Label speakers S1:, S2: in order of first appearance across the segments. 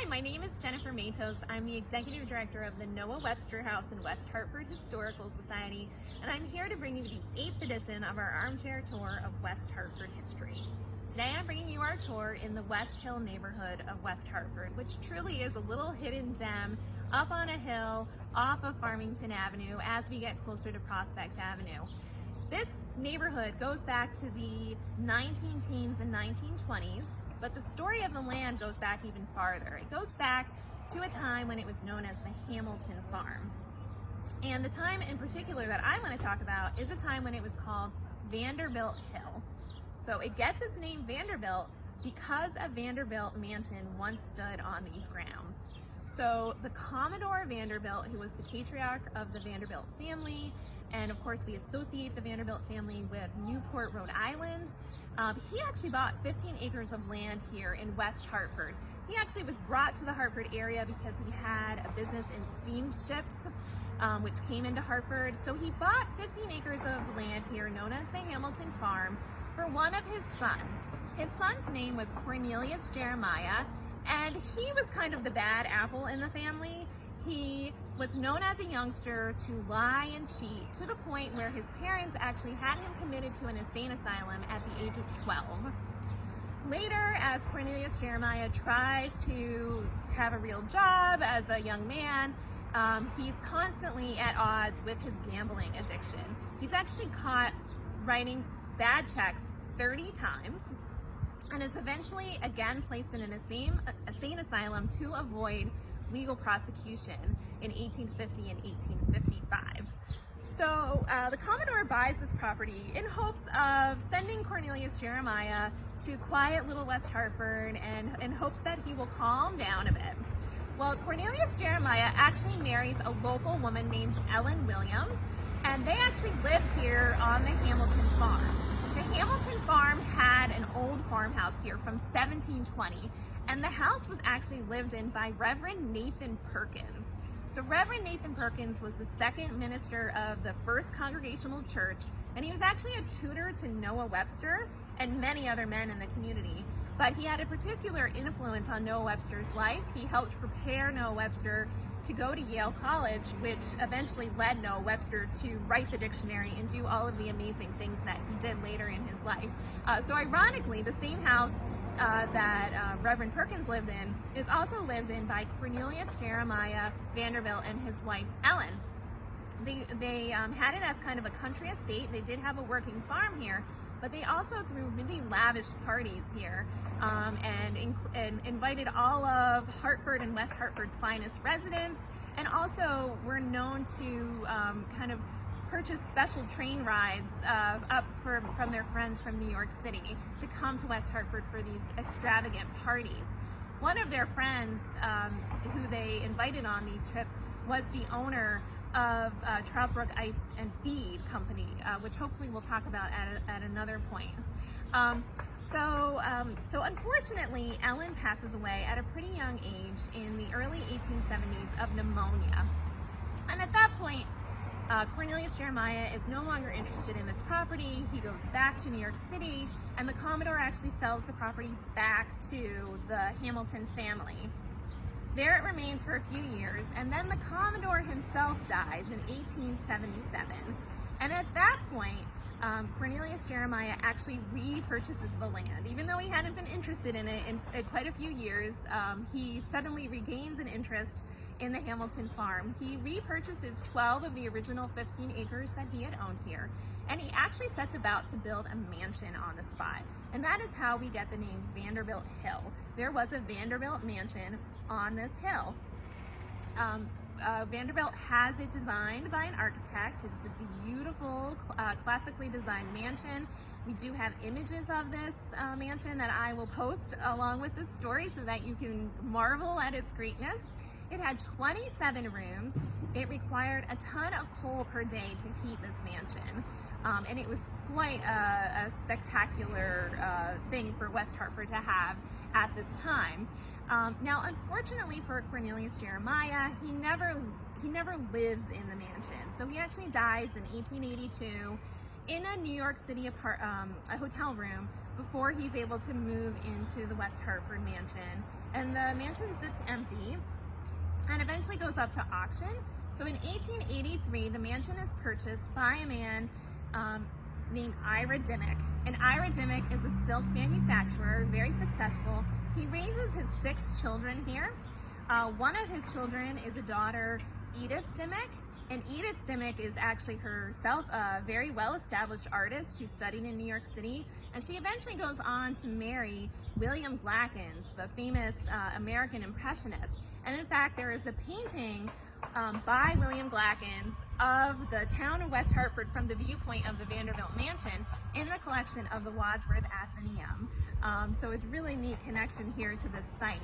S1: my name is Jennifer Matos. I'm the Executive Director of the Noah Webster House in West Hartford Historical Society, and I'm here to bring you the 8th edition of our Armchair Tour of West Hartford history. Today I'm bringing you our tour in the West Hill neighborhood of West Hartford, which truly is a little hidden gem up on a hill off of Farmington Avenue as we get closer to Prospect Avenue. This neighborhood goes back to the 19-teens and 1920s, but the story of the land goes back even farther. It goes back to a time when it was known as the Hamilton Farm. And the time in particular that I want to talk about is a time when it was called Vanderbilt Hill. So it gets its name Vanderbilt because a Vanderbilt Mansion once stood on these grounds. So the Commodore Vanderbilt, who was the patriarch of the Vanderbilt family, and of course we associate the Vanderbilt family with Newport, Rhode Island, he actually bought 15 acres of land here in West Hartford. He actually was brought to the Hartford area because he had a business in steamships, which came into Hartford. So he bought 15 acres of land here known as the Hamilton Farm for one of his sons. His son's name was Cornelius Jeremiah, and he was kind of the bad apple in the family. He was known as a youngster to lie and cheat to the point where his parents actually had him committed to an insane asylum at the age of 12. Later, as Cornelius Jeremiah tries to have a real job as a young man, he's constantly at odds with his gambling addiction. He's actually caught writing bad checks 30 times and is eventually again placed in an insane asylum to avoid legal prosecution in 1850 and 1855. So the Commodore buys this property in hopes of sending Cornelius Jeremiah to quiet little West Hartford and in hopes that he will calm down a bit. Well, Cornelius Jeremiah actually marries a local woman named Ellen Williams, and they actually live here on the Hamilton Farm. The Hamilton Farm had an old farmhouse here from 1720, and the house was actually lived in by Reverend Nathan Perkins. So Reverend Nathan Perkins was the second minister of the First Congregational Church, and he was actually a tutor to Noah Webster and many other men in the community. But he had a particular influence on Noah Webster's life. He helped prepare Noah Webster to go to Yale College, which eventually led Noah Webster to write the dictionary and do all of the amazing things that he did later in his life. So ironically, the same house that Reverend Perkins lived in is also lived in by Cornelius Jeremiah Vanderbilt and his wife Ellen. They had it as kind of a country estate. They did have a working farm here, but they also threw really lavish parties here and invited all of Hartford and West Hartford's finest residents, and also were known to kind of purchase special train rides from their friends from New York City to come to West Hartford for these extravagant parties. One of their friends who they invited on these trips was the owner of Troutbrook Ice and Feed Company, which hopefully we'll talk about at another point. So unfortunately, Ellen passes away at a pretty young age in the early 1870s of pneumonia. And at that point, Cornelius Jeremiah is no longer interested in this property. He goes back to New York City, and the Commodore actually sells the property back to the Hamilton family. There it remains for a few years, and then the Commodore himself dies in 1877. And at that point, Cornelius Jeremiah actually repurchases the land. Even though he hadn't been interested in it in quite a few years, he suddenly regains an interest in the Hamilton Farm. He repurchases 12 of the original 15 acres that he had owned here, and he actually sets about to build a mansion on the spot. And that is how we get the name Vanderbilt Hill. There was a Vanderbilt Mansion on this hill. Vanderbilt has it designed by an architect. It's a beautiful, classically designed mansion. We do have images of this mansion that I will post along with this story so that you can marvel at its greatness. It had 27 rooms. It required a ton of coal per day to heat this mansion. And it was quite a spectacular thing for West Hartford to have at this time. Now, unfortunately for Cornelius Jeremiah, he never lives in the mansion. So he actually dies in 1882 in a New York City a hotel room before he's able to move into the West Hartford mansion and the mansion sits empty and eventually goes up to auction. So in 1883, the mansion is purchased by a man named Ira Dimmick. And Ira Dimmick is a silk manufacturer, very successful. He raises his 6 children here. One of his children is a daughter, Edith Dimmick, and Edith Dimmick is actually herself a very well-established artist who studied in New York City, and she eventually goes on to marry William Glackens, the famous American Impressionist. And in fact, there is a painting by William Glackens of the town of West Hartford from the viewpoint of the Vanderbilt Mansion in the collection of the Wadsworth Athenaeum. So it's a really neat connection here to this site.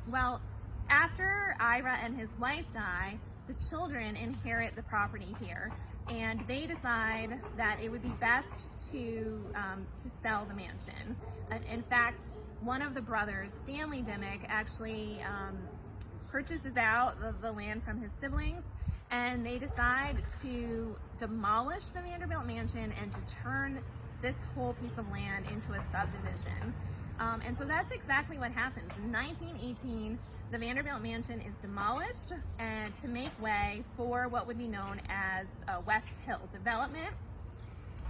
S1: Well, after Ira and his wife die, the children inherit the property here, and they decide that it would be best to sell the mansion. And in fact, one of the brothers, Stanley Dimmick, actually purchases out the land from his siblings, and they decide to demolish the Vanderbilt Mansion and to turn this whole piece of land into a subdivision. And so that's exactly what happens. In 1918, the Vanderbilt Mansion is demolished and to make way for what would be known as West Hill development.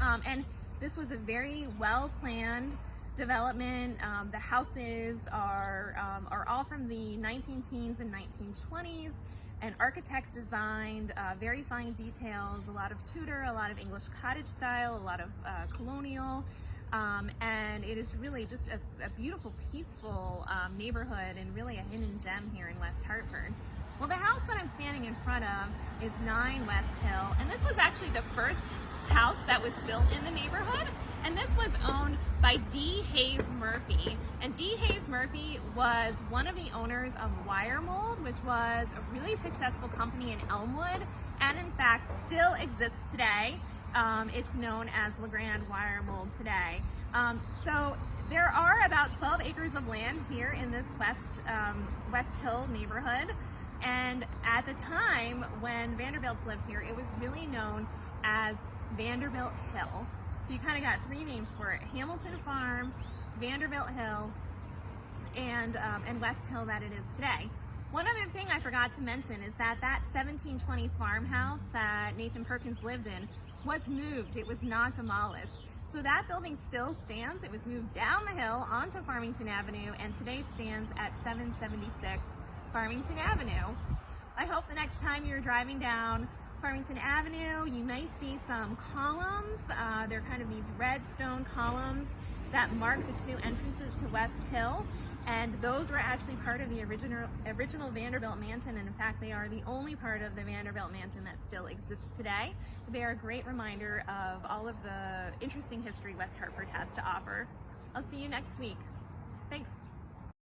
S1: And this was a very well-planned development. The houses are all from the 19-teens and 1920s, and architect designed very fine details, a lot of Tudor, a lot of English cottage style, a lot of colonial. And it is really just a beautiful, peaceful neighborhood, and really a hidden gem here in West Hartford. Well, the house that I'm standing in front of is 9 West Hill, and this was actually the first house that was built in the neighborhood, and this was owned by D. Hayes Murphy. And D. Hayes Murphy was one of the owners of Wire Mold, which was a really successful company in Elmwood, and in fact still exists today. It's known as LeGrand Wire Mold today. So there are about 12 acres of land here in this West Hill neighborhood. And at the time when Vanderbilts lived here, it was really known as Vanderbilt Hill. So you kind of got 3 names for it: Hamilton Farm, Vanderbilt Hill, and West Hill that it is today. One other thing I forgot to mention is that 1720 farmhouse that Nathan Perkins lived in was moved. It was not demolished. So that building still stands. It was moved down the hill onto Farmington Avenue, and today stands at 776 Farmington Avenue. I hope the next time you're driving down Farmington Avenue, you may see some columns. They're kind of these red stone columns that mark the 2 entrances to West Hill. And those were actually part of the original Vanderbilt Mansion, and in fact they are the only part of the Vanderbilt Mansion that still exists today. They are a great reminder of all of the interesting history West Hartford has to offer. I'll see you next week. Thanks.